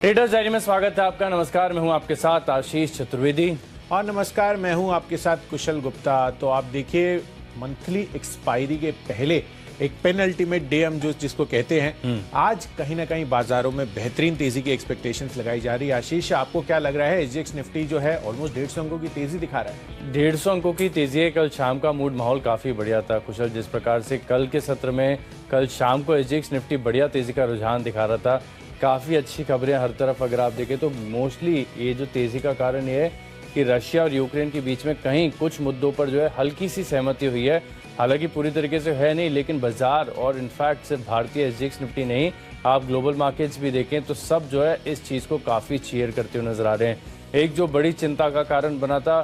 Traders diary में स्वागत है आपका। नमस्कार, मैं हूं आपके साथ आशीष चतुर्वेदी। और नमस्कार, मैं हूं आपके साथ कुशल गुप्ता। तो आप देखिए, मंथली एक्सपायरी के पहले एक पेनल्टीमेट डे हम जिसको कहते हैं, आज कहीं ना कहीं बाजारों में बेहतरीन तेजी की एक्सपेक्टेशंस लगाई जा रही है। आशीष, आपको क्या लग रहा है? एसजीएक्स निफ्टी जो है ऑलमोस्ट 150 अंकों की तेजी दिखा रहा है। 150 अंकों की तेजी है। कल शाम का मूड माहौल काफी बढ़िया था कुशल। जिस प्रकार से कल के सत्र में कल शाम को एसजीएक्स निफ्टी बढ़िया तेजी का रुझान दिखा रहा था। काफ़ी अच्छी खबरें हर तरफ अगर आप देखें तो मोस्टली ये जो तेज़ी का कारण ये है कि रशिया और यूक्रेन के बीच में कहीं कुछ मुद्दों पर जो है हल्की सी सहमति हुई है। हालांकि पूरी तरीके से है नहीं, लेकिन बाजार और इनफैक्ट सिर्फ भारतीय एसजीएक्स निफ्टी नहीं, आप ग्लोबल मार्केट्स भी देखें तो सब जो है इस चीज़ को काफ़ी चीयर करते हुए नजर आ रहे हैं। एक जो बड़ी चिंता का कारण बना था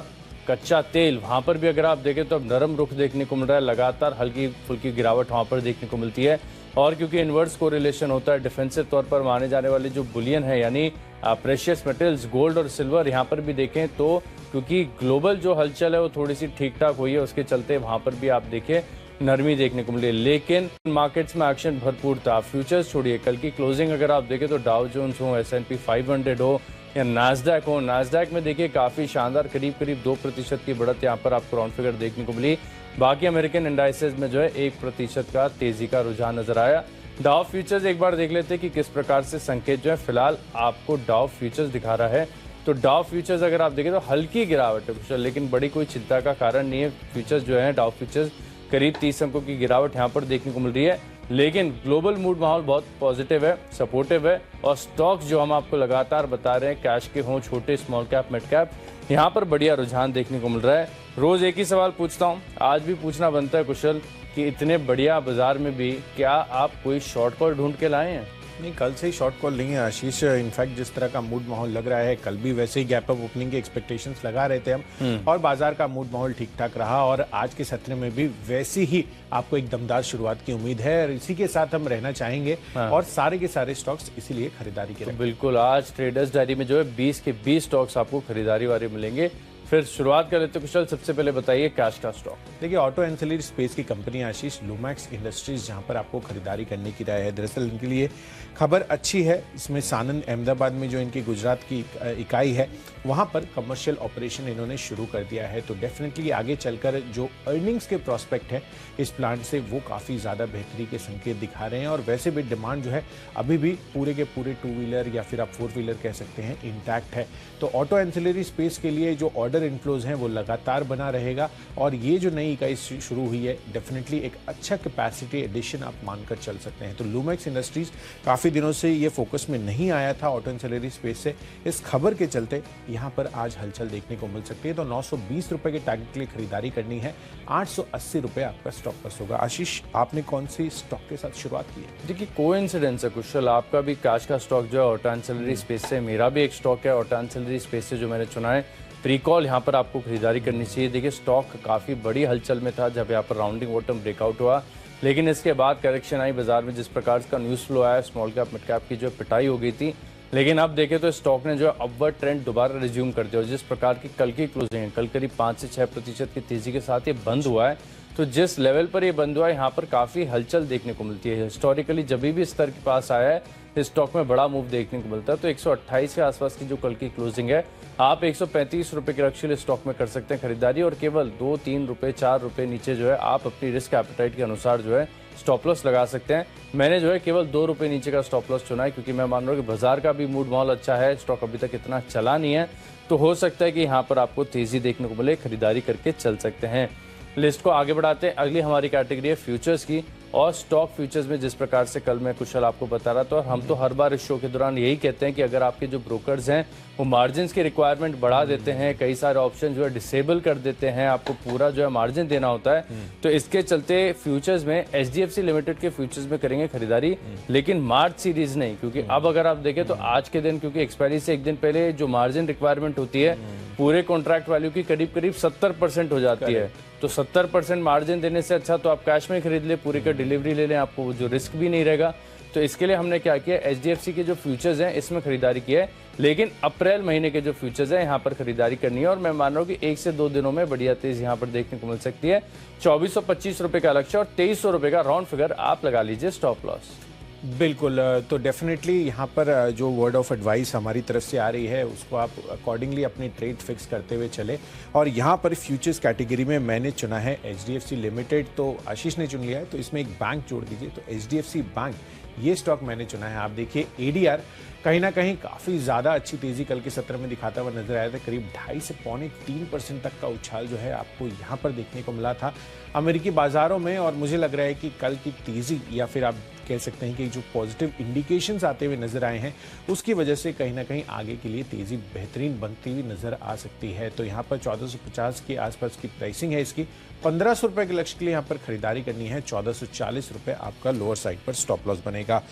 कच्चा तेल, वहाँ पर भी अगर आप देखें तो अब नरम रुख देखने को मिल रहा है। लगातार हल्की फुल्की गिरावट वहाँ पर देखने को मिलती है। और क्योंकि इन्वर्स कोरिलेशन होता है, डिफेंसिव तौर पर माने जाने वाले जो बुलियन है यानी प्रेशियस मेटल्स गोल्ड और सिल्वर, यहाँ पर भी देखें तो क्योंकि ग्लोबल जो हलचल है वो थोड़ी सी ठीक ठाक हुई है, उसके चलते वहाँ पर भी आप देखें नरमी देखने को मिली। लेकिन मार्केट्स में एक्शन भरपूर था। फ्यूचर्स छोड़िए, कल की क्लोजिंग अगर आप देखें तो डाउ जोन्स हो, S&P 500 हो या नास्डैक हो, नास्डैक में देखिए काफ़ी शानदार करीब 2% की बढ़त यहाँ पर आपको राउंड फिगर देखने को मिली। बाकी अमेरिकन इंडाइसेस में जो है 1% का तेजी का रुझान नजर आया। डाउ फ्यूचर्स एक बार देख लेते हैं कि किस प्रकार से संकेत जो है फिलहाल आपको डाउ फ्यूचर्स दिखा रहा है। तो डाउ फ्यूचर्स अगर आप देखें तो हल्की गिरावट है, लेकिन बड़ी कोई चिंता का कारण नहीं है। फ्यूचर्स जो है डाउ फ्यूचर्स करीब 30 अंकों की गिरावट यहाँ पर देखने को मिल रही है। लेकिन ग्लोबल मूड माहौल बहुत पॉजिटिव है, सपोर्टिव है। और स्टॉक्स जो हम आपको लगातार बता रहे हैं, कैश के हों, छोटे स्मॉल कैप मिड कैप, यहाँ पर बढ़िया रुझान देखने को मिल रहा है। रोज एक ही सवाल पूछता हूँ, आज भी पूछना बनता है कुशल, कि इतने बढ़िया बाजार में भी क्या आप कोई शॉर्ट कॉल ढूंढ के लाए हैं? नहीं, कल से ही शॉर्ट कॉल नहीं है आशीष। इनफैक्ट जिस तरह का मूड माहौल लग रहा है, कल भी वैसे ही गैप अप ओपनिंग की एक्सपेक्टेशंस लगा रहे थे हम, और बाजार का मूड माहौल ठीक ठाक रहा। और आज के सत्र में भी वैसी ही आपको एक दमदार शुरुआत की उम्मीद है, और इसी के साथ हम रहना चाहेंगे। और सारे के सारे स्टॉक्स इसीलिए खरीदारी के लिए बिल्कुल आज ट्रेडर्स डायरी में जो है 20 के 20 स्टॉक्स आपको खरीदारी वाले मिलेंगे। फिर शुरुआत कर लेते कुशल, सबसे पहले बताइए कैश का स्टॉक। देखिए, ऑटो एंसिलरी स्पेस की कंपनी आशीष, लुमैक्स इंडस्ट्रीज, जहां पर आपको खरीदारी करने की राय है। दरअसल इनके लिए खबर अच्छी है। इसमें सानंद अहमदाबाद में जो इनकी गुजरात की इकाई है, वहां पर कमर्शियल ऑपरेशन इन्होंने शुरू कर दिया है। तो डेफिनेटली आगे चलकर जो अर्निंग्स के प्रोस्पेक्ट है इस प्लांट से, वो काफ़ी ज़्यादा बेहतरी के संकेत दिखा रहे हैं। और वैसे भी डिमांड जो है अभी भी पूरे के पूरे 2 व्हीलर या फिर आप 4 व्हीलर कह सकते हैं, इंटैक्ट है। तो ऑटो एंसिलरी स्पेस के लिए जो ऑर्डर इनफ्लोज हैं वो लगातार बना रहेगा। और ये जो नई इकाई शुरू हुई है, डेफिनेटली एक अच्छा कैपेसिटी एडिशन आप मानकर चल सकते हैं। तो लुमैक्स इंडस्ट्रीज काफ़ी दिनों से ये फोकस में नहीं आया था ऑटो एंसिलरी स्पेस से, इस खबर के चलते यहाँ पर आज हलचल देखने को मिल सकती है। तो 920 रुपए के टारगेट के लिए खरीदारी करनी है। 880 रुपए आपका स्टॉप लॉस होगा। आशीष, आपने कौन सी स्टॉक के साथ शुरुआत की है? देखिए, कोइंसिडेंस है कुशल, आपका भी कैश का स्टॉक जो है ऑटो एंसिलरी स्पेस से, मेरा भी एक स्टॉक है ऑटो एंसिलरी स्पेस से जो मैंने चुना है। प्रीकॉल यहाँ पर आपको खरीदारी करनी चाहिए। देखिए, स्टॉक काफ़ी बड़ी हलचल में था जब यहाँ पर राउंडिंग बॉटम ब्रेकआउट हुआ, लेकिन इसके बाद करेक्शन आई बाजार में। जिस प्रकार का न्यूज़ फ्लो आया, स्मॉल कैप मिड कैप की जो पिटाई हो गई थी, लेकिन अब देखें तो स्टॉक ने जो अपवर्ड ट्रेंड दोबारा रिज्यूम कर दिया। और जिस प्रकार की कल की क्लोजिंग है, कल करीब 5 से 6% की तेजी के साथ ये बंद हुआ है। तो जिस लेवल पर ये बंद हुआ है, यहाँ पर काफ़ी हलचल देखने को मिलती है। हिस्टोरिकली जब भी स्तर के पास आया है, इस स्टॉक में बड़ा मूव देखने को मिलता है। तो 128 के आसपास की जो कल की क्लोजिंग है, आप 135 रुपए के लक्ष्य स्टॉक में कर सकते हैं खरीदारी। और केवल 2-3 रुपए 4 रुपए नीचे जो है आप अपनी रिस्क एपेटाइट के अनुसार जो है स्टॉप लॉस लगा सकते हैं। मैंने जो है केवल 2 रुपए नीचे का स्टॉप लॉस चुना है, क्योंकि मैं मान रहा हूँ कि बाजार का भी मूड माहौल अच्छा है, स्टॉक अभी तक इतना चला नहीं है, तो हो सकता है कि यहाँ पर आपको तेजी देखने को मिले, खरीदारी करके चल सकते हैं। लिस्ट को आगे बढ़ाते हैं। अगली हमारी कैटेगरी है फ्यूचर्स की। और स्टॉक फ्यूचर्स में जिस प्रकार से कल मैं कुशल आपको बता रहा था, और हम तो हर बार इस शो के दौरान यही कहते हैं कि अगर आपके जो ब्रोकर्स हैं वो मार्जिन की रिक्वायरमेंट बढ़ा देते हैं, कई सारे ऑप्शन जो है डिसेबल कर देते हैं, आपको पूरा जो है मार्जिन देना होता है, तो इसके चलते फ्यूचर्स में HDFC लिमिटेड के फ्यूचर्स में करेंगे खरीदारी, लेकिन मार्च सीरीज नहीं। क्योंकि अब अगर आप देखें तो आज के दिन, क्योंकि एक्सपायरी से एक दिन पहले जो मार्जिन रिक्वायरमेंट होती है पूरे कॉन्ट्रैक्ट वैल्यू की करीब 70% हो जाती है। तो 70% मार्जिन देने से अच्छा तो आप कैश में खरीद ले, पूरी का डिलीवरी ले लें, आपको जो रिस्क भी नहीं रहेगा। तो इसके लिए हमने क्या किया, HDFC के जो फ्यूचर्स हैं इसमें खरीदारी की है। लेकिन अप्रैल महीने के जो फ्यूचर्स हैं यहाँ पर खरीदारी करनी है, और मैं मान रहा हूँ कि 1 से 2 दिनों में बढ़िया तेज यहाँ पर देखने को मिल सकती है। 2425 रुपए का लक्ष्य और 2300 रुपए का राउंड फिगर आप लगा लीजिए स्टॉप लॉस। बिल्कुल, तो डेफिनेटली यहाँ पर जो वर्ड ऑफ एडवाइस हमारी तरफ से आ रही है उसको आप अकॉर्डिंगली अपनी ट्रेड फिक्स करते हुए चले। और यहाँ पर फ्यूचर्स कैटेगरी में मैंने चुना है एचडीएफसी लिमिटेड, तो आशीष ने चुन लिया है, तो इसमें एक बैंक जोड़ दीजिए, तो एचडीएफसी बैंक ये स्टॉक मैंने चुना है। आप देखिए एडीआर कहीं ना कहीं काफ़ी ज़्यादा अच्छी तेज़ी कल के सत्र में दिखाता हुआ नजर आया था। करीब 2.5 से 2.75% तक का उछाल जो है आपको यहाँ पर देखने को मिला था अमेरिकी बाजारों में। और मुझे लग रहा है कि कल की तेज़ी या फिर आप कह सकते हैं कि जो पॉजिटिव इंडिकेशंस आते हुए नजर आए हैं उसकी वजह से कहीं ना कहीं आगे के लिए तेज़ी बेहतरीन बनती हुई नजर आ सकती है। तो यहाँ पर 1450 के आसपास की प्राइसिंग है इसकी। 1500 रुपए के लक्ष्य के लिए यहाँ पर खरीदारी करनी है। 1440 रुपए आपका लोअर साइड पर स्टॉप लॉस बनेगा।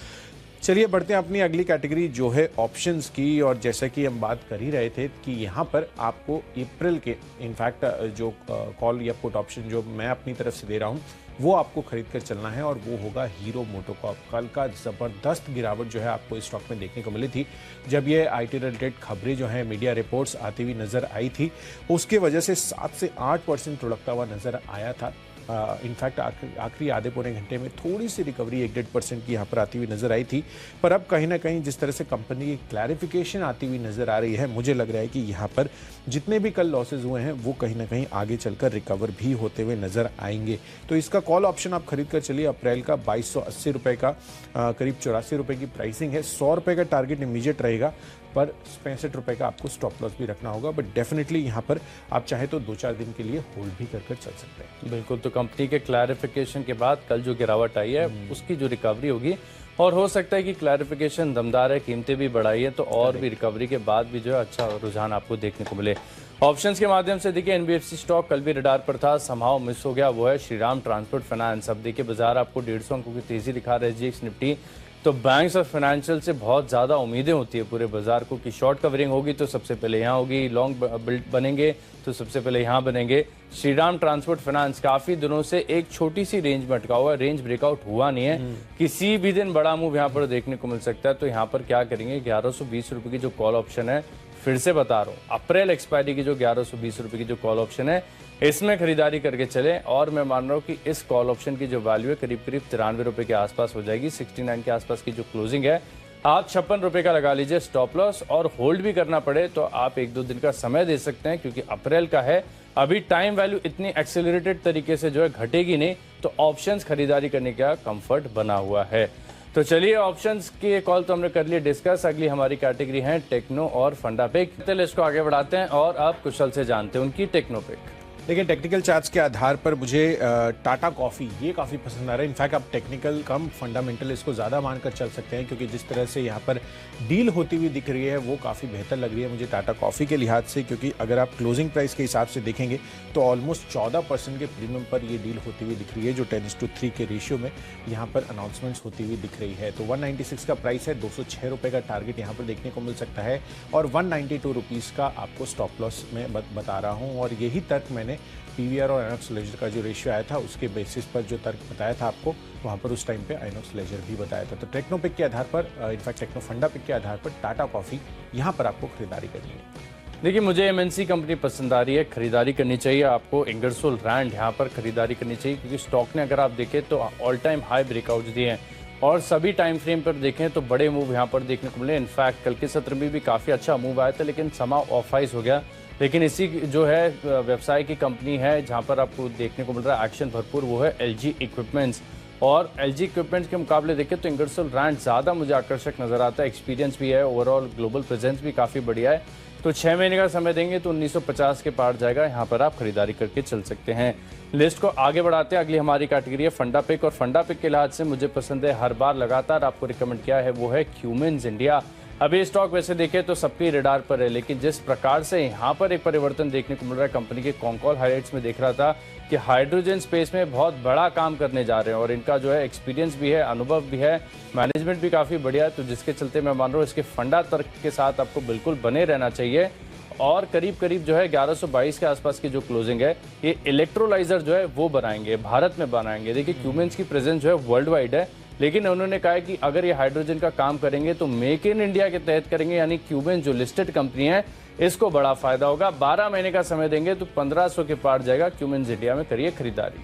चलिए बढ़ते हैं अपनी अगली कैटेगरी जो है ऑप्शंस की। और जैसा कि हम बात कर ही रहे थे कि यहाँ पर आपको अप्रैल के इनफैक्ट जो कॉल या पुट ऑप्शन जो मैं अपनी तरफ से दे रहा हूँ वो आपको खरीद कर चलना है, और वो होगा हीरो मोटोकॉर्प। कल का ज़बरदस्त गिरावट जो है आपको इस स्टॉक में देखने को मिली थी जब ये आईटी रिलेटेड खबरें जो हैं मीडिया रिपोर्ट्स आती हुई नज़र आई थी, उसकी वजह से 7 से 8% लुढ़कता हुआ नज़र आया था। इनफैक्ट आखिरी आधे पौने घंटे में थोड़ी सी रिकवरी 1-1.5% की यहाँ पर आती हुई नजर आई थी। पर अब कहीं ना कहीं जिस तरह से कंपनी की क्लैरिफिकेशन आती हुई नजर आ रही है, मुझे लग रहा है कि यहाँ पर जितने भी कल लॉसेज हुए हैं वो कहीं ना कहीं आगे चलकर रिकवर भी होते हुए नजर आएंगे। तो इसका कॉल ऑप्शन आप खरीद कर चलिए। अप्रैल का 2280 रुपये का करीब 84 रुपये की प्राइसिंग है। 100 रुपये का टारगेट इमीडिएट रहेगा, पर 65 रुपये का आपको स्टॉप लॉस भी रखना होगा। बट डेफिनेटली यहाँ पर आप चाहे तो 2-4 दिन के लिए होल्ड भी कर चल सकते हैं। बिल्कुल, तो कंपनी के क्लैरिफिकेशन के बाद कल जो गिरावट आई है उसकी जो रिकवरी होगी, और हो सकता है कि क्लैरिफिकेशन दमदार है, कीमतें भी बढ़ाई है, तो और भी रिकवरी के बाद भी जो है अच्छा रुझान आपको देखने को मिले। ऑप्शंस के माध्यम से देखिए एनबीएफसी स्टॉक कल भी रडार पर था, समहाउ मिस हो गया, वो है श्रीराम ट्रांसपोर्ट फाइनेंस। अब देखिए बाजार आपको 150 अंकों की तेजी दिखा रहा है जीएक्स निफ्टी। तो बैंक्स और फाइनेंशियल से बहुत ज़्यादा उम्मीदें होती है पूरे बाजार को कि शॉर्ट कवरिंग होगी तो सबसे पहले यहाँ होगी, लॉन्ग बिल्ड बनेंगे तो सबसे पहले यहाँ बनेंगे। श्रीराम ट्रांसपोर्ट फाइनेंस काफ़ी दिनों से एक छोटी सी रेंज में अटका हुआ है, रेंज ब्रेकआउट हुआ नहीं है, किसी भी दिन बड़ा मूव यहाँ पर देखने को मिल सकता है। तो यहाँ पर क्या करेंगे, 1120 रुपये की जो कॉल ऑप्शन है, फिर से बता रहा हूँ अप्रैल एक्सपायरी की जो 1120 रुपये की जो कॉल ऑप्शन है इसमें खरीदारी करके चले। और मैं मान रहा हूँ कि इस कॉल ऑप्शन की जो वैल्यू है करीब 93 रुपये के आसपास हो जाएगी। 69 के आसपास की जो क्लोजिंग है, आप 56 रुपये का लगा लीजिए स्टॉप लॉस। और होल्ड भी करना पड़े तो आप 1-2 दिन का समय दे सकते हैं, क्योंकि अप्रैल का है, अभी टाइम वैल्यू इतनी एक्सेलरेटेड तरीके से जो है घटेगी नहीं, तो ऑप्शंस खरीदारी करने का कंफर्ट बना हुआ है। तो चलिए ऑप्शंस के कॉल तो हमने कर लिए डिस्कस। अगली हमारी कैटेगरी है टेक्नो और फंडा पिक। लिस्ट को आगे बढ़ाते हैं और अब कुशल से जानते हैं उनकी टेक्नो पिक। देखिए टेक्निकल चार्ट्स के आधार पर मुझे टाटा कॉफ़ी ये काफ़ी पसंद आ रहा है। इनफैक्ट आप टेक्निकल कम फंडामेंटल इसको ज़्यादा मानकर चल सकते हैं, क्योंकि जिस तरह से यहाँ पर डील होती हुई दिख रही है वो काफ़ी बेहतर लग रही है मुझे टाटा कॉफ़ी के लिहाज से। क्योंकि अगर आप क्लोजिंग प्राइस के हिसाब से देखेंगे तो ऑलमोस्ट 14% के प्रीमियम पर ये डील होती हुई दिख रही है, जो 10:3 के रेशियो में यहाँ पर अनाउंसमेंट्स होती हुई दिख रही है। तो 196 का प्राइस है, 206 रुपये का टारगेट यहाँ पर देखने को मिल सकता है, और 192 रुपीज़ का आपको स्टॉप लॉस में बता रहा हूँ। और यही तर्क मैंने पीवीआर और आइनॉक्स लेजर का जो रेशियो आया था उसके बेसिस पर जो तर्क बताया था आपको, वहाँ पर उस टाइम पे आइनॉक्स लेजर भी बताया था। तो टेक्नो पिक के आधार पर, इनफैक्ट टेक्नो फंडा पिक के आधार पर टाटा कॉफ़ी यहाँ पर आपको खरीदारी करनी है। देखिए मुझे एमएनसी कंपनी पसंद आ रही है, खरीदारी करनी चाहिए आपको। इंगरसोल रैंड यहाँ पर खरीदारी करनी चाहिए, क्योंकि स्टॉक ने अगर आप देखें तो ऑल टाइम हाई ब्रेकआउट दिए हैं, और सभी टाइम फ्रेम पर देखें तो बड़े मूव यहाँ पर देखने को मिले। इनफैक्ट कल के सत्र में भी काफ़ी अच्छा मूव आया था, लेकिन समा ऑफाइज हो गया। लेकिन इसी जो है व्यवसाय की कंपनी है जहाँ पर आपको देखने को मिल रहा है एक्शन भरपूर, वो है एलजी इक्विपमेंट्स। और एलजी इक्विपमेंट्स के मुकाबले देखें तो इंगरसोल रैंड ज़्यादा मुझे आकर्षक नजर आता है। एक्सपीरियंस भी है, ओवरऑल ग्लोबल प्रेजेंस भी काफ़ी बढ़िया है। तो 6 महीने का समय देंगे तो 1950 के पार जाएगा, यहाँ पर आप खरीदारी करके चल सकते हैं। लिस्ट को आगे बढ़ाते हैं, अगली हमारी कैटेगरी है फंडा पिक। और फंडा पिक के लिहाज से मुझे पसंद है, हर बार लगातार आपको रिकमेंड किया है, वो है क्यूमेंस इंडिया। अभी स्टॉक वैसे देखें तो सबके रडार पर है, लेकिन जिस प्रकार से यहाँ पर एक परिवर्तन देखने को मिल रहा है, कंपनी के कॉन्कॉल हाइलाइट्स में देख रहा था कि हाइड्रोजन स्पेस में बहुत बड़ा काम करने जा रहे हैं, और इनका जो है एक्सपीरियंस भी है, अनुभव भी है, मैनेजमेंट भी काफ़ी बढ़िया है। तो जिसके चलते मैं मान रहा हूँ इसके फंडा तर्क के साथ आपको बिल्कुल बने रहना चाहिए। और करीब करीब जो है 1122 के आसपास की जो क्लोजिंग है, ये इलेक्ट्रोलाइजर जो है वो बनाएंगे, भारत में बनाएंगे। देखिए क्यूमेंस की प्रेजेंस जो है वर्ल्ड वाइड है, लेकिन उन्होंने कहा है कि अगर ये हाइड्रोजन का काम करेंगे तो मेक इन इंडिया के तहत करेंगे, यानी क्यूमेन जो लिस्टेड कंपनी है इसको बड़ा फायदा होगा। 12 महीने का समय देंगे तो 1500 के पार जाएगा। क्यूमेंस इंडिया में करिए खरीदारी।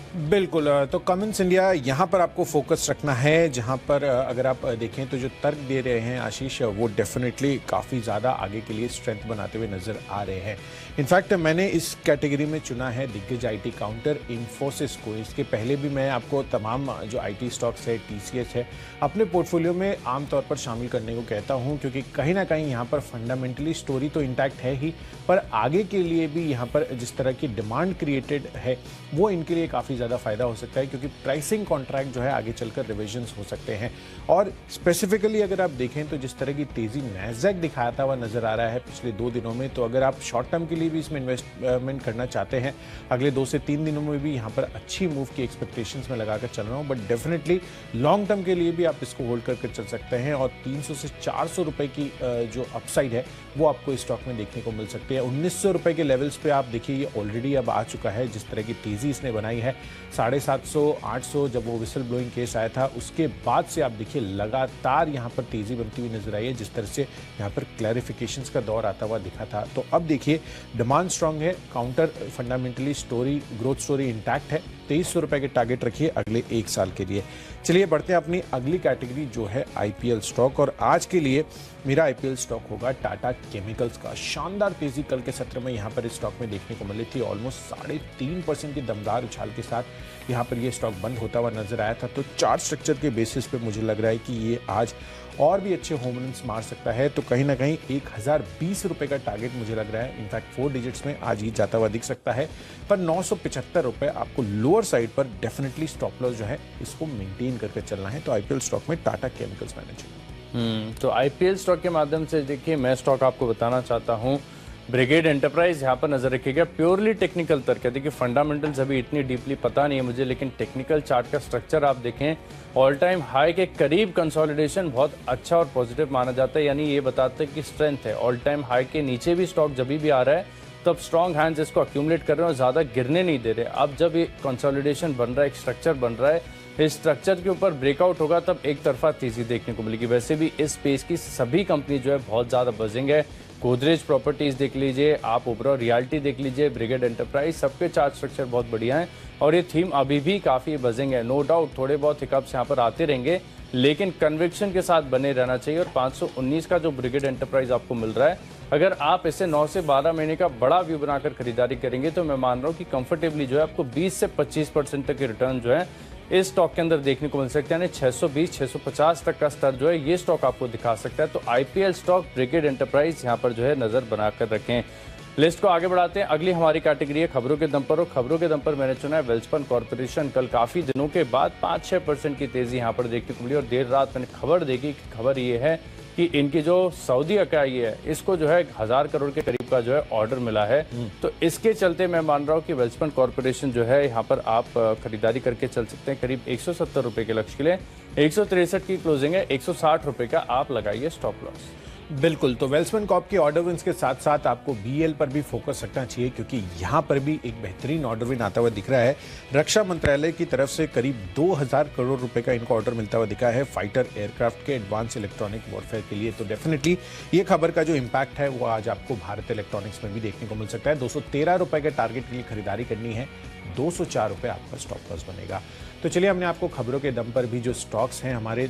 बिल्कुल। तो कमिंस इंडिया यहाँ पर आपको फोकस रखना है, जहाँ पर अगर आप देखें तो जो तर्क दे रहे हैं आशीष, वो डेफिनेटली काफ़ी ज़्यादा आगे के लिए स्ट्रेंथ बनाते हुए नज़र आ रहे हैं। इनफैक्ट मैंने इस कैटेगरी में चुना है दिग्गज आईटी काउंटर इन्फोसिस को। इसके पहले भी मैं आपको तमाम जो आईटी स्टॉक्स है, टीसीएस है, अपने पोर्टफोलियो में आमतौर पर शामिल करने को कहता हूँ, क्योंकि कहीं ना कहीं यहाँ पर फंडामेंटली स्टोरी तो इंटैक्ट है ही, पर आगे के लिए भी यहाँ पर जिस तरह की डिमांड क्रिएटेड है वो इनके लिए काफ़ी ज़्यादा फायदा हो सकता है, क्योंकि प्राइसिंग कॉन्ट्रैक्ट जो है आगे चलकर रिविजन्स हो सकते हैं। और स्पेसिफिकली अगर आप देखें तो जिस तरह की तेज़ी नैस्डैक दिखाता हुआ नजर आ रहा है पिछले 2 दिनों में, तो अगर आप शॉर्ट टर्म के लिए भी इसमें इन्वेस्टमेंट करना चाहते हैं, अगले 2 से 3 दिनों में भी यहाँ पर अच्छी मूव की एक्सपेक्टेशंस में लगाकर चल रहा हूँ, बट डेफिनेटली लॉन्ग टर्म के लिए भी आप इसको होल्ड करके चल सकते हैं। और 300 से 400 रुपए की जो अपसाइड है वो आपको इस स्टॉक में देखने को मिल सकती है। 1900 रुपए के लेवल्स पे आप देखिए ये ऑलरेडी अब आ चुका है। जिस तरह की तेजी इसने बनाई है, 750 800 जब वो विसल ब्लोइंग केस आया था उसके बाद से आप देखिए लगातार यहाँ पर तेजी बनती हुई नजर आई है। जिस तरह से यहाँ पर क्लैरिफिकेशंस का दौर आता हुआ दिखा था, तो अब देखिए डिमांड स्ट्रांग है, counter fundamentally story, growth story intact है। 2300 रुपए के टारगेट रखिए अगले 1 साल के लिए। चलिए बढ़ते हैं अपनी अगली कैटेगरी जो है आईपीएल स्टॉक, और आज के लिए मेरा आईपीएल स्टॉक होगा टाटा केमिकल्स का। शानदार तेजी कल के सत्र में यहाँ पर इस स्टॉक में देखने को मिली थी। ऑलमोस्ट 3.5% की दमदार उछाल के साथ यहाँ पर ये स्टॉक बंद होता हुआ नजर आया था। तो चार्ट स्ट्रक्चर के बेसिस पे मुझे लग रहा है कि ये आज और भी अच्छे होम रन्स मार सकता है। तो कहीं ना कहीं 1020 रुपए का टारगेट मुझे लग रहा है, इनफैक्ट 4 डिजिट्स में आज ही जाता हुआ दिख सकता है। पर 975 रुपए आपको लोअर साइड पर डेफिनेटली स्टॉप लॉस जो है इसको मेंटेन करके चलना है। तो आईपीएल स्टॉक में टाटा केमिकल्स मैनेजर। तो आईपीएल स्टॉक के माध्यम से देखिए मैं स्टॉक आपको बताना चाहता हूँ ब्रिगेड एंटरप्राइज। यहाँ पर नजर रखिएगा, प्योरली टेक्निकल तर्क है। देखिए फंडामेंटल्स अभी इतनी डीपली पता नहीं है मुझे, लेकिन टेक्निकल चार्ट का स्ट्रक्चर आप देखें, ऑल टाइम हाई के करीब कंसोलिडेशन बहुत अच्छा और पॉजिटिव माना जाता है। यानी ये बताते हैं कि स्ट्रेंथ है। ऑल टाइम हाई के नीचे भी स्टॉक जब भी आ रहा है तब स्ट्रॉन्ग हैंड्स इसको अक्यूमुलेट कर रहे हैं और ज़्यादा गिरने नहीं दे रहे। अब जब ये कंसोलिडेशन बन रहा है, एक स्ट्रक्चर बन रहा है, इस स्ट्रक्चर के ऊपर ब्रेकआउट होगा तब एक तरफा तेजी देखने को मिलेगी। वैसे भी इस स्पेस की सभी कंपनी जो है बहुत ज़्यादा बजिंग है। गोदरेज प्रॉपर्टीज देख लीजिए, आप ओबरा रियल्टी देख लीजिए, ब्रिगेड एंटरप्राइज, सबके चार्ट स्ट्रक्चर बहुत बढ़िया है और ये थीम अभी भी काफ़ी बजिंग है। नो डाउट थोड़े बहुत हिकअप्स यहाँ पर आते रहेंगे, लेकिन कन्विक्शन के साथ बने रहना चाहिए। और 519 का जो ब्रिगेड एंटरप्राइज आपको मिल रहा है, अगर आप इसे 9 से 12 महीने का बड़ा व्यू बनाकर खरीदारी करेंगे तो मैं मान रहा हूँ कि कंफर्टेबली जो है आपको 20 से 25% तक के रिटर्न जो है इस स्टॉक के अंदर देखने को मिल सकते हैं। यानी 620-650 तक का स्तर जो है ये स्टॉक आपको दिखा सकता है। तो आईपीएल स्टॉक, ब्रिगेड एंटरप्राइज यहाँ पर जो है नजर बनाकर रखें। लिस्ट को आगे बढ़ाते हैं। अगली हमारी कैटेगरी है खबरों के दम पर, और खबरों के दम पर मैंने चुना है वेल्सपन कॉर्पोरेशन। कल काफी दिनों के बाद 5-6% की तेजी यहाँ पर देखने को मिली और देर रात मैंने खबर देखी। खबर ये है कि इनकी जो सऊदी इकाई है इसको जो है 1000 करोड़ के करीब का जो है ऑर्डर मिला है। तो इसके चलते मैं मान रहा हूँ कि वेल्सपन कॉर्पोरेशन जो है यहाँ पर आप खरीदारी करके चल सकते हैं। करीब 170 रुपए के लक्ष्य के लिए 163 की क्लोजिंग है, 160 रुपए का आप लगाइए स्टॉप लॉस। बिल्कुल। तो वेल्सपन कॉर्प के ऑर्डर विन्स के साथ साथ आपको बीएल पर भी फोकस रखना चाहिए, क्योंकि यहाँ पर भी एक बेहतरीन ऑर्डर विन आता हुआ दिख रहा है। रक्षा मंत्रालय की तरफ से करीब 2000 करोड़ रुपए का इनको ऑर्डर मिलता हुआ दिखा है फाइटर एयरक्राफ्ट के एडवांस इलेक्ट्रॉनिक वॉरफेयर के लिए। तो डेफिनेटली ये खबर का जो इम्पैक्ट है वो आज आपको भारत इलेक्ट्रॉनिक्स में भी देखने को मिल सकता है। 213 रुपए के टारगेट के लिए खरीदारी करनी है, 204 रुपए आपका स्टॉप लॉस बनेगा। तो चलिए हमने आपको खबरों के दम पर भी जो स्टॉक्स हैं हमारे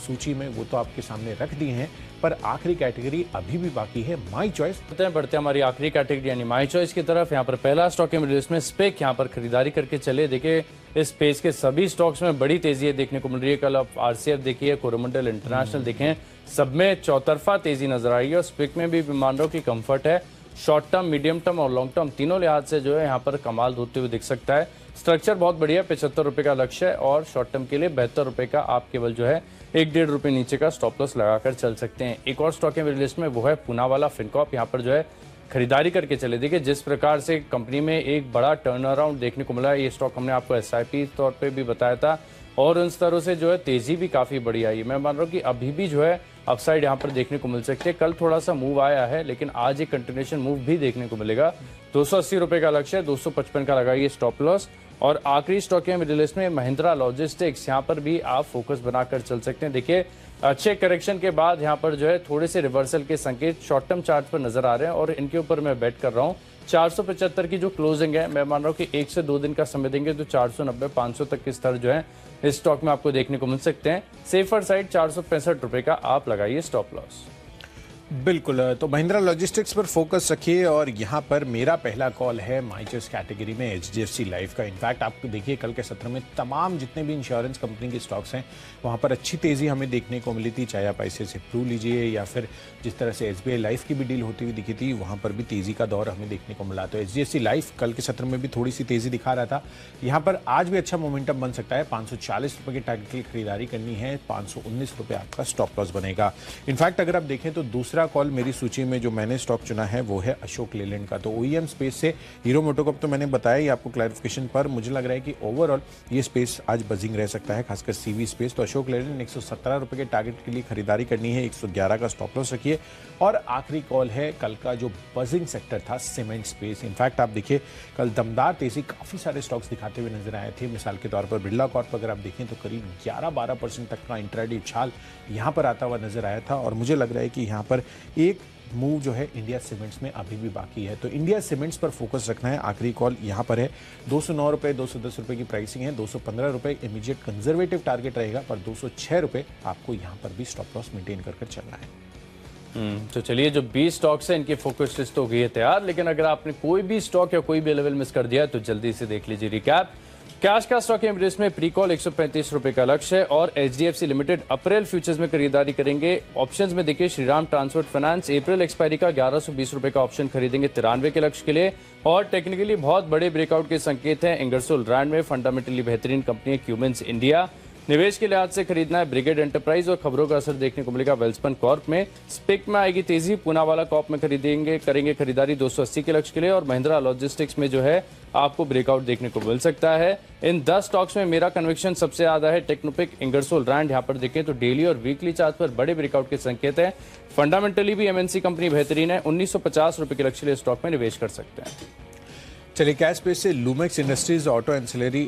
सूची में वो तो आपके सामने रख दिए हैं, पर आखिरी कैटेगरी अभी भी बाकी है, माई चॉइस। बढ़ते हैं हमारी आखिरी कैटेगरी यानी माई चॉइस की तरफ। यहाँ पर पहला स्टॉक है मेरे लिस्ट में स्पेक। यहाँ पर खरीदारी करके चले। देखिए इस स्पेस के सभी स्टॉक्स में बड़ी तेजी देखने को मिल रही है। कल आप आरसीएफ देखिए, कोरोमंडल इंटरनेशनल देखें, सब में चौतरफा तेजी नजर आई है। और स्पेक में भी मान रहा हूँ कि कंफर्ट है। शॉर्ट टर्म, मीडियम टर्म और लॉन्ग टर्म तीनों लिहाज से जो है यहाँ पर कमाल होते हुए दिख सकता है। स्ट्रक्चर बहुत बढ़िया, 75 रुपए का लक्ष्य है और शॉर्ट टर्म के लिए 72 रुपए का आप केवल जो है 1-1.5 रुपए नीचे का स्टॉप लॉस लगाकर चल सकते हैं। एक और स्टॉक है मेरी लिस्ट में, वो है पूना वाला फिनकॉर्प। यहाँ पर जो है खरीदारी करके चले। देखिए जिस प्रकार से कंपनी में एक बड़ा टर्न अराउंड देखने को मिला है, ये स्टॉक हमने आपको एसआईपी तौर पे भी बताया था और उन स्तरों से जो है तेजी भी काफी बड़ी आई है। मैं मान रहा हूँ कि अभी भी जो है अपसाइड यहाँ पर देखने को मिल सकती है। कल थोड़ा सा मूव आया है, लेकिन आज एक कंटिन्यूएशन मूव भी देखने को मिलेगा। 280 रुपए का लक्ष्य है, 255 का लगाइए स्टॉप लॉस। और आखिरी स्टॉक है मेरी लिस्ट में महिंद्रा लॉजिस्टिक्स। यहाँ पर भी आप फोकस बनाकर चल सकते हैं। देखिए अच्छे करेक्शन के बाद यहाँ पर जो है थोड़े से रिवर्सल के संकेत शॉर्ट टर्म चार्ट पर नजर आ रहे हैं और इनके ऊपर मैं बेट कर रहा हूँ 475 की जो क्लोजिंग है, मैं मान रहा हूँ कि 1 से 2 दिन का समय देंगे तो 490 500 तक के स्तर जो है इस स्टॉक में आपको देखने को मिल सकते हैं। सेफर साइड 465 रुपए का आप लगाइए स्टॉप लॉस। बिल्कुल, तो महिंद्रा लॉजिस्टिक्स पर फोकस रखिए और यहाँ पर मेरा पहला कॉल है माई चॉइस कैटेगरी में एचडीएफसी लाइफ का। इनफैक्ट आपको देखिए कल के सत्र में तमाम जितने भी इंश्योरेंस कंपनी के स्टॉक्स हैं वहाँ पर अच्छी तेज़ी हमें देखने को मिली थी, चाहे आप ICICI प्रू लीजिए या फिर जिस तरह से SBI लाइफ की भी डील होती हुई दिखी थी वहाँ पर भी तेज़ी का दौर हमें देखने को मिला। तो एचडीएफसी लाइफ कल के सत्र में भी थोड़ी सी तेज़ी दिखा रहा था, यहाँ पर आज भी अच्छा मोमेंटम बन सकता है। 540 रुपये के टारगेट की खरीदारी करनी है, 519 रुपये आपका स्टॉप लॉस बनेगा। इनफैक्ट अगर आप देखें तो दूसरा कॉल मेरी सूची में जो मैंने स्टॉक चुना है वो है अशोक लेलैंड का। तो OEM स्पेस से हीरो मोटोकॉर्प तो मैंने बताया ही आपको क्लैरिफिकेशन पर, मुझे लग रहा है कि ओवरऑल ये स्पेस आज बजिंग रह सकता है, खासकर CV स्पेस। तो अशोक लेलैंड 117 रुपए के टारगेट के लिए खरीदारी करनी है, 111 का स्टॉप लॉस रखिए। और आखिरी कॉल है कल का जो बजिंग सेक्टर था सीमेंट स्पेस। इनफैक्ट आप देखिए कल दमदार तेजी काफी सारे स्टॉक्स दिखाते हुए नजर आए थे। मिसाल के तौर पर बिरला कॉर्प अगर आप देखें तो करीब 11-12% तक का इंट्राडे उछाल यहाँ पर आता हुआ नजर आया था। और मुझे लग रहा है कि यहाँ पर एक मूव जो है इंडिया सीमेंट्स में अभी भी बाकी है, तो इंडिया सीमेंट्स पर फोकस रखना है। आखिरी कॉल यहाँ पर है 209 रुपये, 210 रुपये की प्राइसिंग है, 215 रुपये इमीडिएट कंजर्वेटिव टारगेट रहेगा, पर 206 रुपये आपको यहाँ पर भी स्टॉप लॉस मेंटेन कर चलना है। तो चलिए, जो 20 स्टॉक्स हैं इनकी फोकस लिस्ट हो गई है तैयार, लेकिन अगर आपने कोई भी स्टॉक या कोई भी लेवल मिस कर दिया है तो जल्दी से देख लीजिए रिकैप। कैश का स्टॉक एवरेज में प्री कॉल 135 रुपए का लक्ष्य है और HDFC लिमिटेड अप्रैल फ्यूचर्स में खरीदारी करेंगे। ऑप्शंस में देखिए श्रीराम ट्रांसपोर्ट फाइनेंस अप्रैल एक्सपायरी का 1120 रुपए का ऑप्शन खरीदेंगे 93 के लक्ष्य के लिए। और टेक्निकली बहुत बड़े ब्रेकआउट के संकेत हैं इंगरसोल रैंड में, फंडामेंटली बेहतरीन कंपनी है क्यूमेंस इंडिया। निवेश के लिहाज से खरीदना है ब्रिगेड एंटरप्राइज और खबरों का असर देखने को मिलेगा वेल्सपन कॉर्प में। स्पिक में आएगी तेजी, पूनावाला कॉर्प में करेंगे खरीदारी 280 के लक्ष्य के लिए। और महिंद्रा लॉजिस्टिक्स में जो है आपको ब्रेकआउट देखने को मिल सकता है। इन 10 स्टॉक्स में मेरा कन्विक्शन सबसे ज्यादा है टेक्नोपिक, इंगरसोल रैंड। यहाँ पर देखें तो डेली और वीकली चार्ट पर बड़े ब्रेकआउट के संकेत हैं। फंडामेंटली भी MNC कंपनी बेहतरीन है, 1950 रुपए के लक्ष्य के लिए स्टॉक में निवेश कर सकते हैं। चलिए, कैश स्पेस से लूमेक्स इंडस्ट्रीज ऑटो एंसिलरी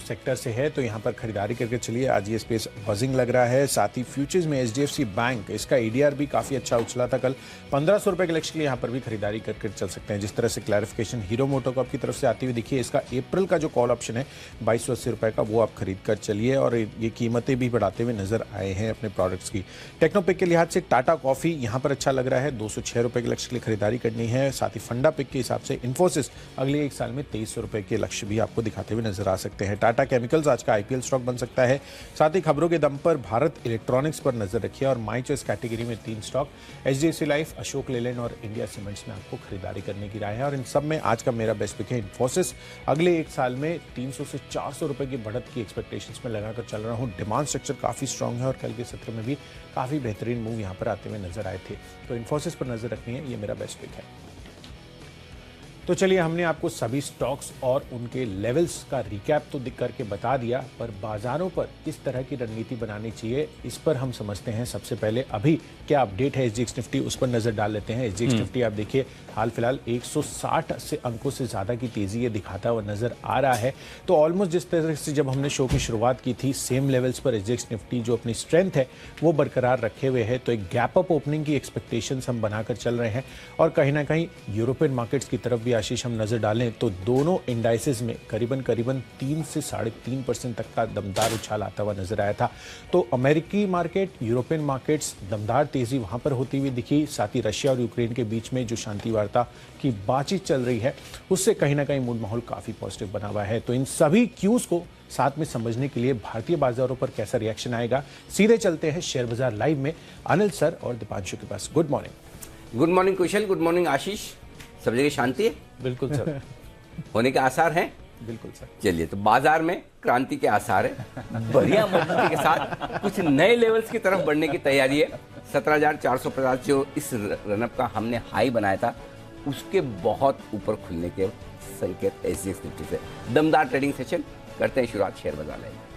सेक्टर से है, तो यहाँ पर खरीदारी करके चलिए। आज ये स्पेस बजिंग लग रहा है। साथ ही फ्यूचर्स में HDFC बैंक, इसका ADR भी काफ़ी अच्छा उछला था कल, 1500 रुपये के लक्ष्य के लिए यहाँ पर भी खरीदारी करके चल सकते हैं। जिस तरह से क्लैरिफिकेशन हीरो मोटोकॉर्प की तरफ से आती हुई दिखिए, इसका अप्रैल का जो कॉल ऑप्शन है 2280 रुपये का, वो आप खरीद कर चलिए। और ये कीमतें भी बढ़ाते हुए नजर आए हैं अपने प्रोडक्ट्स की। टेक्नोपिक के लिहाज से टाटा कॉफी यहाँ पर अच्छा लग रहा है, 206 रुपये के लक्ष्य के लिए खरीदारी करनी है। साथ ही फंडा पिक के हिसाब से इन्फोसिस अगले एक साल में 2300 रुपए के लक्ष्य भी आपको दिखाते हुए नजर आ सकते हैं। टाटा केमिकल्स आज का IPL स्टॉक बन सकता है। साथ ही खबरों के दम पर भारत इलेक्ट्रॉनिक्स पर नजर रखिए। और माई चॉइस कैटेगरी में 3 stock HDFC life, Ashok Leyland और इंडिया सीमेंट्स में आपको खरीदारी करने की राय है। और इन सब में आज का मेरा बेस्ट पिक है इन्फोसिस। अगले एक साल में 300 से 400 रुपए की बढ़त की एक्सपेक्टेशंस में लगाकर चल रहा हूँ। डिमांड स्ट्रक्चर काफी स्ट्रांग है और कल के सत्र में भी काफी बेहतरीन मूव यहाँ पर आते हुए नजर आए थे, तो इन्फोसिस पर नजर रखनी है, ये मेरा बेस्ट पिक है। तो चलिए, हमने आपको सभी स्टॉक्स और उनके लेवल्स का रिकैप तो दिख करके बता दिया, पर बाजारों पर किस तरह की रणनीति बनानी चाहिए इस पर हम समझते हैं। सबसे पहले अभी क्या अपडेट है SGX निफ्टी, उस पर नजर डाल लेते हैं। SGX निफ्टी आप देखिए हाल फिलहाल 160 से अंकों से ज्यादा की तेजी ये दिखाता हुआ नजर आ रहा है। तो ऑलमोस्ट जिस तरह से जब हमने शो की शुरुआत की थी, सेम लेवल्स पर SGX निफ्टी जो अपनी स्ट्रेंथ है वो बरकरार रखे हुए है। तो एक गैप अप ओपनिंग की एक्सपेक्टेशंस हम बनाकर चल रहे हैं। और कहीं ना कहीं यूरोपियन मार्केट्स की तरफ भी आशीष हम नजर डालें तो दोनों इंडाइसेस में करीबन 3 से 3.5% तक का दमदार उछाल आता हुआ नजर आया था। तो अमेरिकी मार्केट, यूरोपियन मार्केट्स, दमदार तेजी वहां पर होती हुई दिखी। साथ ही रशिया और यूक्रेन के बीच में जो शांति वार्ता की बातचीत चल रही है, उससे कहीं ना कहीं मूड माहौल काफी पॉजिटिव बना हुआ है। तो इन सभी क्यूज को साथ में समझने के लिए भारतीय बाजारों पर कैसा रिएक्शन आएगा, सीधे चलते हैं शेयर बाजार लाइव में अनिल सर और दीपांशु के पास। Good morning. Good morning Kushal, good morning Ashish. सब जगह शांति है? बिल्कुल सर। होने के आसार हैं? बिल्कुल सर। चलिए, तो बाजार में क्रांति के आसार है। बढ़िया मजबूती के साथ कुछ नए लेवल्स की तरफ बढ़ने की तैयारी है। 17,450 जो इस रनअप का हमने हाई बनाया था, उसके बहुत ऊपर खुलने के संकेत SGX निफ्टी से। दमदार ट्रेडिंग सेशन करते हैं शुरुआत शेयर बाजार लाइव।